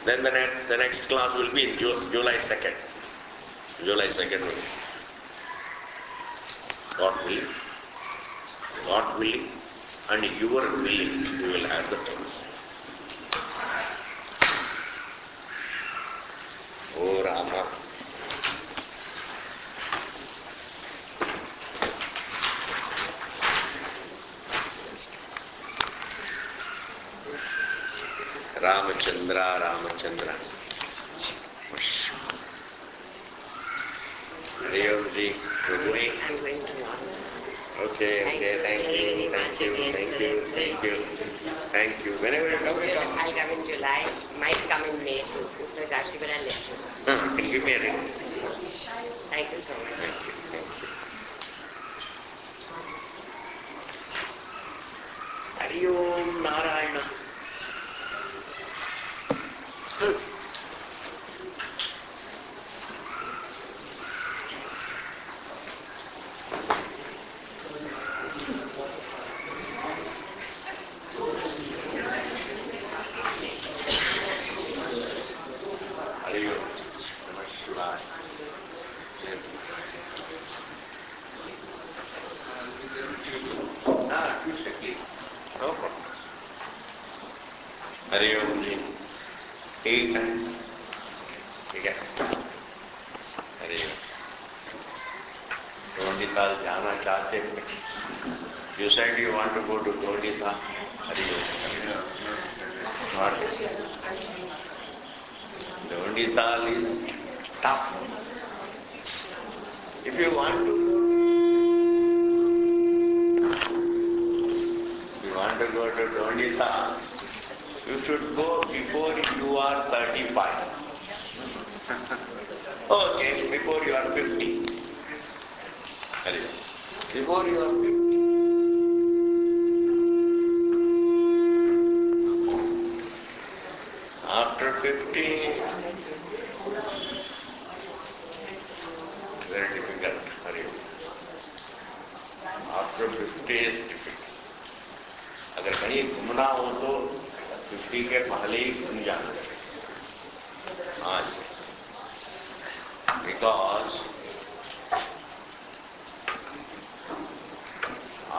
Then the next class will be in July 2nd. July 2nd will be. God willing. God willing and your willing we will have the class. Oh Rama. Ramachandra, Ramachandra. Hariomji, you're going? I'm going to work. Okay, thank you. Whenever you come, I'll come in July, might come in May too. Mr. Kashi, but I'll let you know. Give me a ring. Thank you so much. Thank you. Hari Om Narayana. Hari Om ji. ठीक है, ठीक है। अरे Gondithal जाना चाहते थे। You said you want to go to Gondithal. Hari Om. Gondithal is tough. If you want to go to Gondithal, you should go before you are 35. Okay, before you are 50. Before you are 50. After 50, very difficult. After 50 is difficult. अगर कहीं घूमना हो तो 50 के पहले ही घूम जाना चाहिए। आज because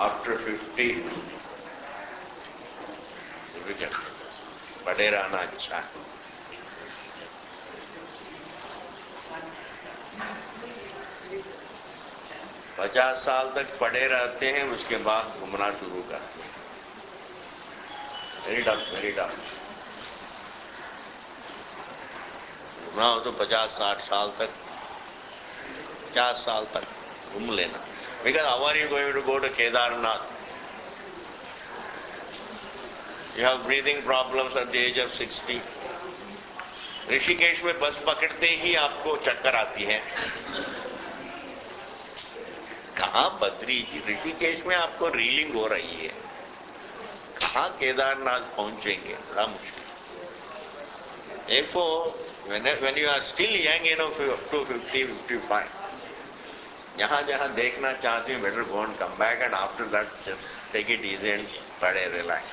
after 50 difficult, बड़े रहना अच्छा है। पचास साल तक पड़े रहते हैं, उसके बाद घूमना शुरू करते हैं। Very tough, very tough. घूमना हो तो 50-60 साल तक, 50 साल तक घूम लेना। Because how are you going to go to Kedarnath? You have breathing problems at the age of 60. Rishikesh में बस पकड़ते ही आपको चक्कर आती है। कहाँ बद्री, ऋषिकेश में आपको रीलिंग हो रही है, कहाँ केदारनाथ पहुंचेंगे, बड़ा मुश्किल। Therefore, when you are still young enough up to 50-55, जहाँ देखना चाहते हैं, better go and come back, and after that just take it easy and बड़े relax.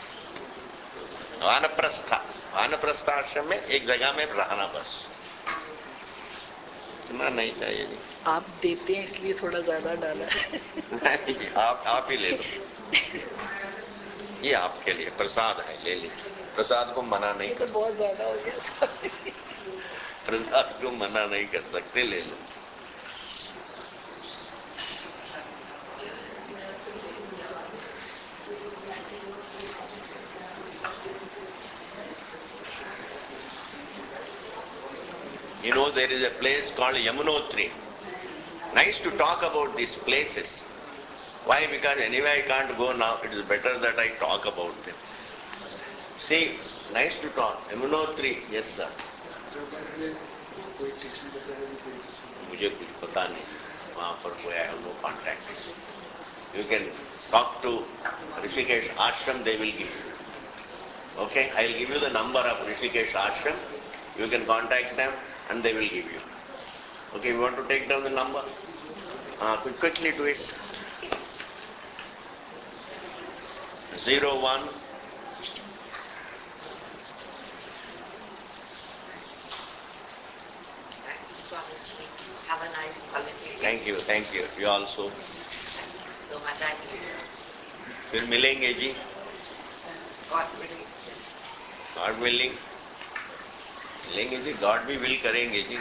वानप्रस्थ आश्रम में एक जगह में रहना बस, इतना नहीं चाहिए जी। आप देते हैं इसलिए थोड़ा ज्यादा डाला है। आप ही ले लो, ये आपके लिए प्रसाद है, ले लीजिए। प्रसाद को मना नहीं कर सकते, बहुत ज्यादा हो गया। प्रसाद को मना नहीं कर सकते, ले लो। You know, there is a place called Yamunotri. Nice to talk about these places. Why? Because anyway I can't go now. It is better that I talk about them. See, Nice to talk. Yamunotri, yes sir. मुझे कुछ पता नहीं वहाँ पर कोई I have no contact. You can talk to Rishikesh Ashram, they will give you. Okay, I will give you the number of Rishikesh Ashram. You can contact them and they will give you. Okay, you want to take down the number? Quickly do it. 01 Swamiji, have a nice holiday. Thank you. You also. So much I need. फिर मिलेंगे जी. God willing. God willing. मिलेंगे जी. God भी will करेंगे जी.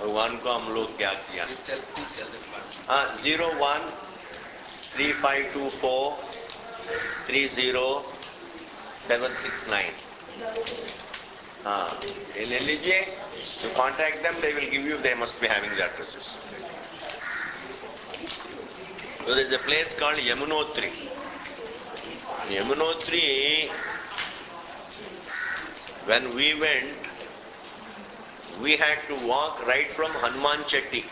भगवान को हम लोग क्या किया? 01 3524 30769. ये ले लीजिए. You contact them, they will give you. They must be having the addresses. So there is a place called Yamunotri. Yamunotri, when we went, we had to walk right from Hanuman Chetty.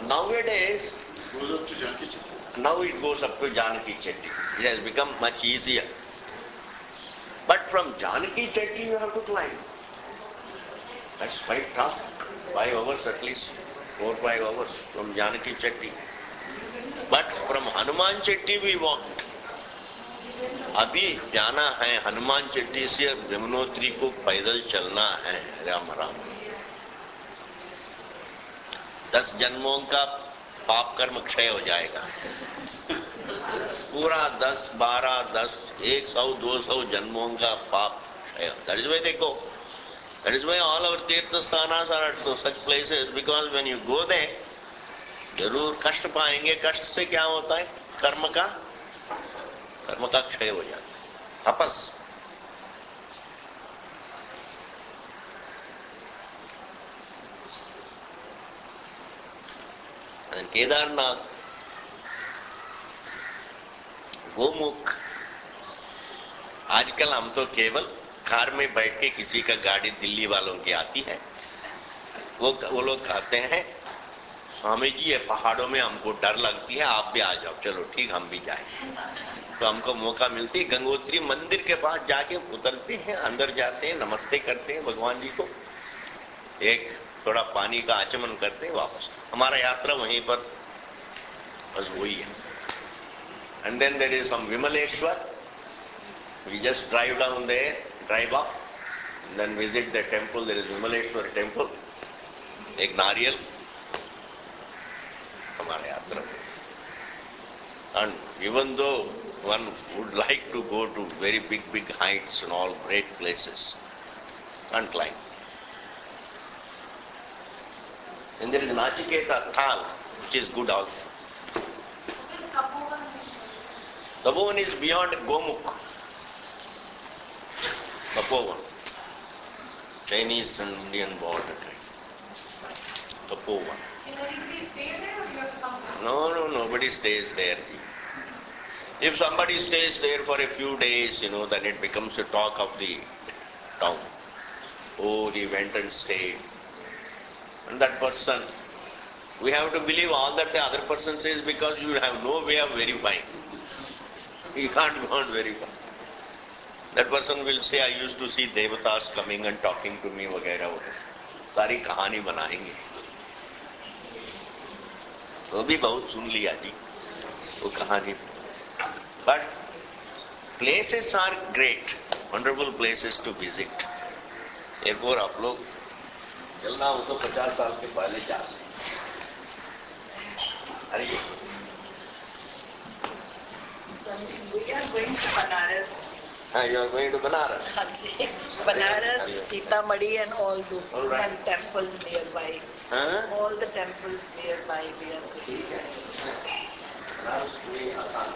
Nowadays, now it goes up to Janaki Chetty. It has become much easier. But from Janaki Chetty you have to climb. That's quite tough. 5 hours at least. 4 or 5 hours from Janaki Chetty. But from Hanuman Chetty we walked. अभी जाना है हनुमान चट्टी से यमुनोत्री को पैदल चलना है. राम राम. 10 जन्मों का पाप कर्म क्षय हो जाएगा. पूरा 10, 12, 10, 100, 200 जन्मों का पाप क्षय. That is why they go. That is why all our tirtha sthanas are at such places, because when you go there, जरूर कष्ट पाएंगे. कष्ट से क्या होता है? कर्म का क्षय हो जाता है. तपस. And Kedarnath, Gomukh. आजकल हम तो केवल कार में बैठ के किसी का गाड़ी दिल्ली वालों की आती है, वो लोग कहते हैं स्वामी जी ये पहाड़ों में हमको डर लगती है, आप भी आ जाओ. चलो ठीक, हम भी जाए. तो हमको मौका मिलती है, गंगोत्री मंदिर के पास जाके उतरते हैं, अंदर जाते हैं, नमस्ते करते हैं भगवान जी को, एक थोड़ा पानी का आचमन करते हैं, वापस. हमारा यात्रा वहीं पर बस वही है. And then there is some Vimaleshwar. We just drive down there, drive up, and then visit the temple. There is Vimaleshwar temple. एक नारियल हमारे यात्रा. And even though one would like to go to very big heights and all great places, can't climb. And there is Nachiketa Thal, which is good also. Tapovan is beyond Gomukh. Tapovan. Chinese and Indian border. Tapovan. No, nobody stays there. If somebody stays there for a few days, then it becomes the talk of the town. Oh, he went and stayed. And that person, we have to believe all that the other person says, because you have no way of verifying. You can't go and verify. That person will say, I used to see devatas coming and talking to me, वगैरह वगैरह. सारी कहानी बनाएंगे. वो भी बहुत सुन लिया जी वो कहानी. But places are great, wonderful places to visit. एक और आप लोग चलना हो तो 50 साल के पहले जा सकते. अरे We are going to Banaras. You are going to Banaras. Banaras, Sitamarhi and all those right. and temples nearby. All the temples nearby we are going. ठीक है. बनारस में आसान है.